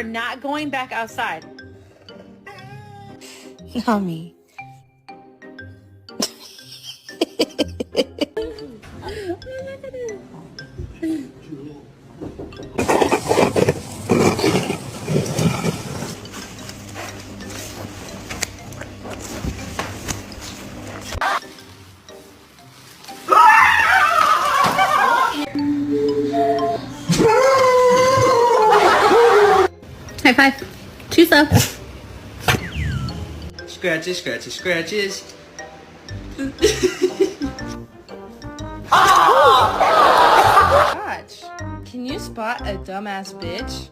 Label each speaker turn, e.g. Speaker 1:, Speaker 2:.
Speaker 1: are not going back outside.
Speaker 2: Not me.
Speaker 1: High five. Too slow.
Speaker 3: Scratches, scratches, scratches.
Speaker 1: Gosh, can you spot a dumbass bitch?